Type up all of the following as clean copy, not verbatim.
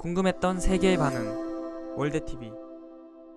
궁금했던 세계의 반응. 월드TV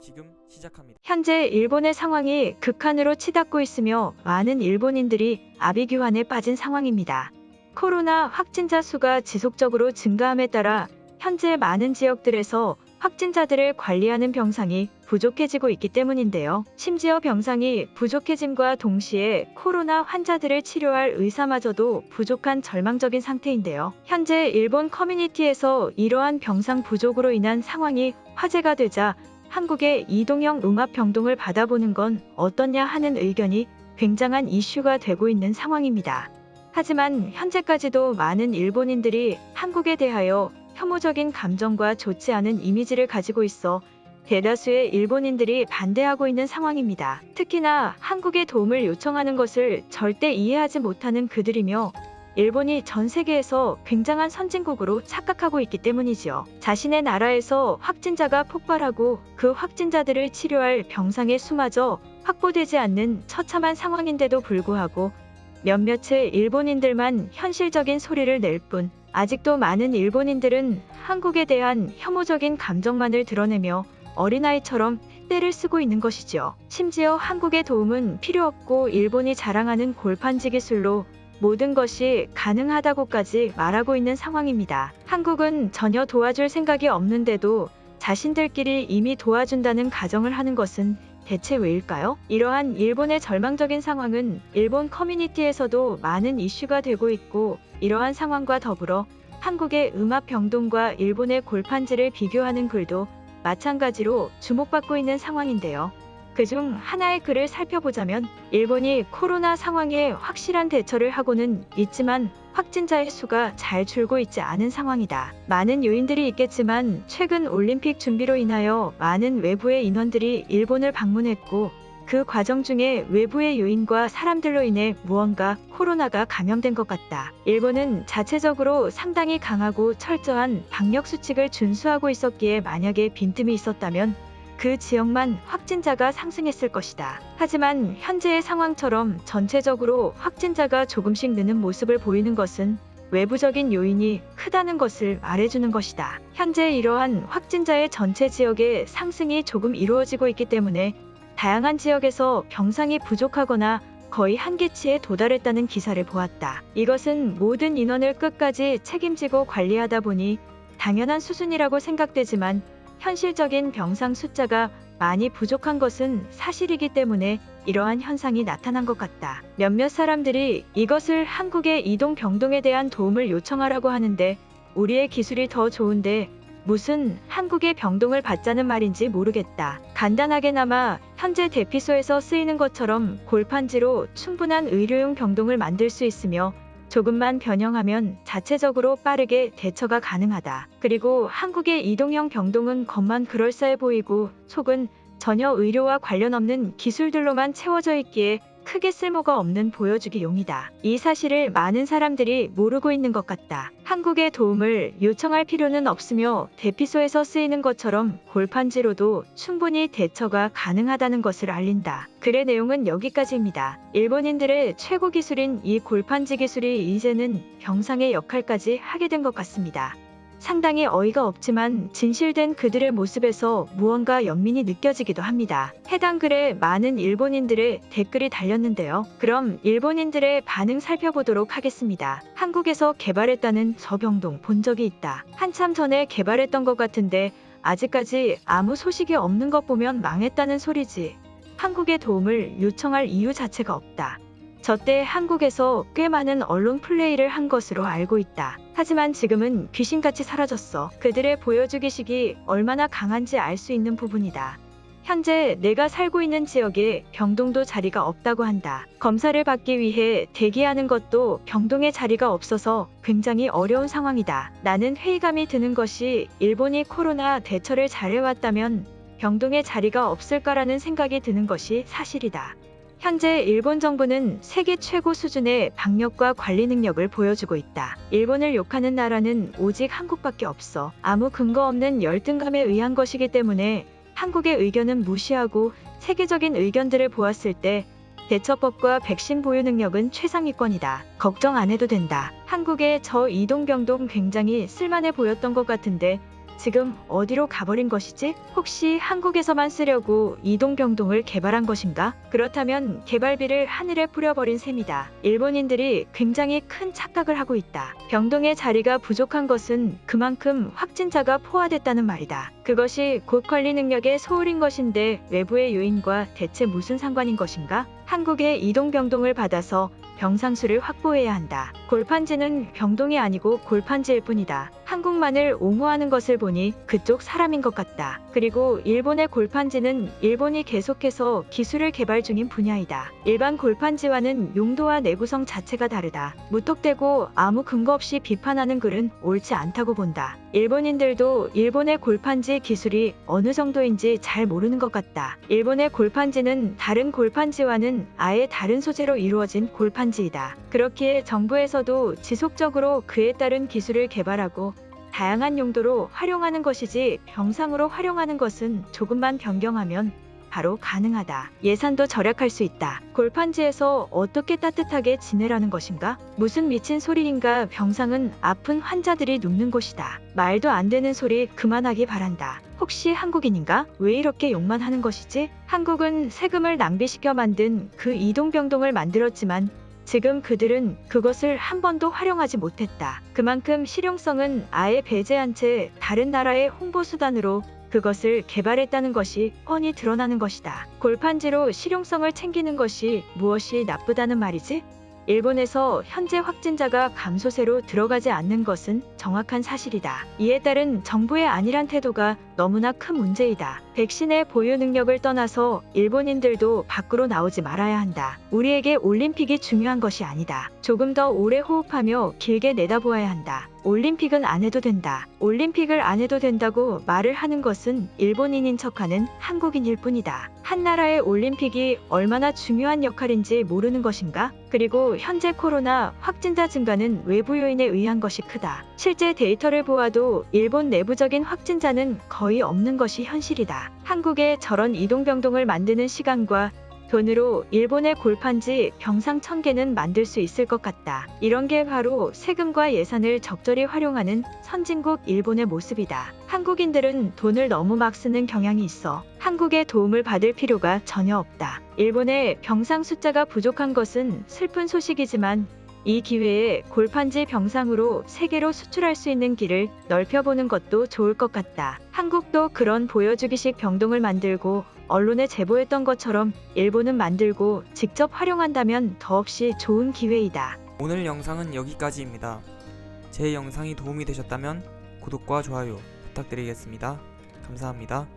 지금 시작합니다. 현재 일본의 상황이 극한으로 치닫고 있으며 많은 일본인들이 아비규환에 빠진 상황입니다. 코로나 확진자 수가 지속적으로 증가함에 따라 현재 많은 지역들에서 확진자들을 관리하는 병상이 부족해지고 있기 때문인데요. 심지어 병상이 부족해짐과 동시에 코로나 환자들을 치료할 의사마저도 부족한 절망적인 상태인데요. 현재 일본 커뮤니티에서 이러한 병상 부족으로 인한 상황이 화제가 되자 한국의 이동형 음압병동을 받아보는 건 어떻냐 하는 의견이 굉장한 이슈가 되고 있는 상황입니다. 하지만 현재까지도 많은 일본인들이 한국에 대하여 혐오적인 감정과 좋지 않은 이미지를 가지고 있어 대다수의 일본인들이 반대하고 있는 상황입니다. 특히나 한국의 도움을 요청하는 것을 절대 이해하지 못하는 그들이며 일본이 전 세계에서 굉장한 선진국으로 착각하고 있기 때문이지요. 자신의 나라에서 확진자가 폭발하고 그 확진자들을 치료할 병상의 수마저 확보되지 않는 처참한 상황인데도 불구하고 몇몇의 일본인들만 현실적인 소리를 낼 뿐 아직도 많은 일본인들은 한국에 대한 혐오적인 감정만을 드러내며 어린아이처럼 떼를 쓰고 있는 것이죠. 심지어 한국의 도움은 필요 없고 일본이 자랑하는 골판지 기술로 모든 것이 가능하다고까지 말하고 있는 상황입니다. 한국은 전혀 도와줄 생각이 없는데도 자신들끼리 이미 도와준다는 가정을 하는 것은 대체 왜일까요? 이러한 일본의 절망적인 상황은 일본 커뮤니티에서도 많은 이슈가 되고 있고 이러한 상황과 더불어 한국의 음압병동과 일본의 골판지를 비교하는 글도 마찬가지로 주목받고 있는 상황인데요. 그중 하나의 글을 살펴보자면 일본이 코로나 상황에 확실한 대처를 하고는 있지만 확진자의 수가 잘 줄고 있지 않은 상황이다. 많은 요인들이 있겠지만 최근 올림픽 준비로 인하여 많은 외부의 인원들이 일본을 방문했고 그 과정 중에 외부의 요인과 사람들로 인해 무언가 코로나가 감염된 것 같다. 일본은 자체적으로 상당히 강하고 철저한 방역 수칙을 준수하고 있었기에 만약에 빈틈이 있었다면 그 지역만 확진자가 상승했을 것이다. 하지만 현재의 상황처럼 전체적으로 확진자가 조금씩 느는 모습을 보이는 것은 외부적인 요인이 크다는 것을 말해주는 것이다. 현재 이러한 확진자의 전체 지역의 상승이 조금 이루어지고 있기 때문에 다양한 지역에서 병상이 부족하거나 거의 한계치에 도달했다는 기사를 보았다. 이것은 모든 인원을 끝까지 책임지고 관리하다 보니 당연한 수준이라고 생각되지만 현실적인 병상 숫자가 많이 부족한 것은 사실이기 때문에 이러한 현상이 나타난 것 같다. 몇몇 사람들이 이것을 한국의 이동병동에 대한 도움을 요청하라고 하는데 우리의 기술이 더 좋은데 무슨 한국의 병동을 받자는 말인지 모르겠다. 간단하게나마 현재 대피소에서 쓰이는 것처럼 골판지로 충분한 의료용 병동을 만들 수 있으며 조금만 변형하면 자체적으로 빠르게 대처가 가능하다. 그리고 한국의 이동형 병동은 겉만 그럴싸해 보이고 속은 전혀 의료와 관련 없는 기술들로만 채워져 있기에 크게 쓸모가 없는 보여주기용이다. 이 사실을 많은 사람들이 모르고 있는 것 같다. 한국의 도움을 요청할 필요는 없으며 대피소에서 쓰이는 것처럼 골판지로도 충분히 대처가 가능하다는 것을 알린다. 글의 내용은 여기까지입니다. 일본인들의 최고 기술인 이 골판지 기술이 이제는 병상의 역할까지 하게 된 것 같습니다. 상당히 어이가 없지만 진실된 그들의 모습에서 무언가 연민이 느껴지기도 합니다. 해당 글에 많은 일본인들의 댓글이 달렸는데요. 그럼 일본인들의 반응 살펴보도록 하겠습니다. 한국에서 개발했다는 저 병동 본 적이 있다. 한참 전에 개발했던 것 같은데 아직까지 아무 소식이 없는 것 보면 망했다는 소리지. 한국의 도움을 요청할 이유 자체가 없다. 저때 한국에서 꽤 많은 언론 플레이를 한 것으로 알고 있다. 하지만 지금은 귀신같이 사라졌어. 그들의 보여주기식이 얼마나 강한지 알 수 있는 부분이다. 현재 내가 살고 있는 지역에 병동도 자리가 없다고 한다. 검사를 받기 위해 대기하는 것도 병동에 자리가 없어서 굉장히 어려운 상황이다. 나는 회의감이 드는 것이 일본이 코로나 대처를 잘해왔다면 병동에 자리가 없을까라는 생각이 드는 것이 사실이다. 현재 일본 정부는 세계 최고 수준의 방역과 관리 능력을 보여주고 있다. 일본을 욕하는 나라는 오직 한국밖에 없어. 아무 근거 없는 열등감에 의한 것이기 때문에 한국의 의견은 무시하고 세계적인 의견들을 보았을 때 대처법과 백신 보유 능력은 최상위권이다. 걱정 안 해도 된다. 한국의 저 이동병동 굉장히 쓸만해 보였던 것 같은데 지금 어디로 가버린 것이지? 혹시 한국에서만 쓰려고 이동병동을 개발한 것인가? 그렇다면 개발비를 하늘에 뿌려버린 셈이다. 일본인들이 굉장히 큰 착각을 하고 있다. 병동의 자리가 부족한 것은 그만큼 확진자가 포화됐다는 말이다. 그것이 곧 관리 능력의 소홀인 것인데 외부의 요인과 대체 무슨 상관인 것인가? 한국의 이동병동을 받아서 병상수를 확보해야 한다. 골판지는 병동이 아니고 골판지일 뿐이다. 한국만을 옹호하는 것을 보니 그쪽 사람인 것 같다. 그리고 일본의 골판지는 일본이 계속해서 기술을 개발 중인 분야이다. 일반 골판지와는 용도와 내구성 자체가 다르다. 무턱대고 아무 근거 없이 비판하는 글은 옳지 않다고 본다. 일본인들도 일본의 골판지 기술이 어느 정도인지 잘 모르는 것 같다. 일본의 골판지는 다른 골판지와는 아예 다른 소재로 이루어진 골판지이다. 그렇기에 정부에서도 지속적으로 그에 따른 기술을 개발하고 다양한 용도로 활용하는 것이지 병상으로 활용하는 것은 조금만 변경하면 바로 가능하다. 예산도 절약할 수 있다. 골판지에서 어떻게 따뜻하게 지내라는 것인가? 무슨 미친 소리인가? 병상은 아픈 환자들이 눕는 곳이다. 말도 안 되는 소리 그만하기 바란다. 혹시 한국인인가? 왜 이렇게 욕만 하는 것이지? 한국은 세금을 낭비시켜 만든 그 이동병동을 만들었지만 지금 그들은 그것을 한 번도 활용하지 못했다. 그만큼 실용성은 아예 배제한 채 다른 나라의 홍보수단으로 그것을 개발했다는 것이 뻔히 드러나는 것이다. 골판지로 실용성을 챙기는 것이 무엇이 나쁘다는 말이지? 일본에서 현재 확진자가 감소세로 들어가지 않는 것은 정확한 사실이다. 이에 따른 정부의 안일한 태도가 너무나 큰 문제이다. 백신의 보유 능력을 떠나서 일본인들도 밖으로 나오지 말아야 한다. 우리에게 올림픽이 중요한 것이 아니다. 조금 더 오래 호흡하며 길게 내다보아야 한다. 올림픽은 안 해도 된다. 올림픽을 안 해도 된다고 말을 하는 것은 일본인인 척하는 한국인일 뿐이다. 한 나라의 올림픽이 얼마나 중요한 역할인지 모르는 것인가? 그리고 현재 코로나 확진자 증가는 외부 요인에 의한 것이 크다. 실제 데이터를 보아도 일본 내부적인 확진자는 거의 없는 것이 현실이다. 한국에 저런 이동병동을 만드는 시간과 돈으로 일본의 골판지 병상 1000개는 만들 수 있을 것 같다. 이런 게 바로 세금과 예산을 적절히 활용하는 선진국 일본의 모습이다. 한국인들은 돈을 너무 막 쓰는 경향이 있어 한국의 도움을 받을 필요가 전혀 없다. 일본의 병상 숫자가 부족한 것은 슬픈 소식이지만 이 기회에 골판지 병상으로 세계로 수출할 수 있는 길을 넓혀보는 것도 좋을 것 같다. 한국도 그런 보여주기식 병동을 만들고 언론에 제보했던 것처럼 일본은 만들고 직접 활용한다면 더없이 좋은 기회이다. 오늘 영상은 여기까지입니다. 제 영상이 도움이 되셨다면 구독과 좋아요 부탁드리겠습니다. 감사합니다.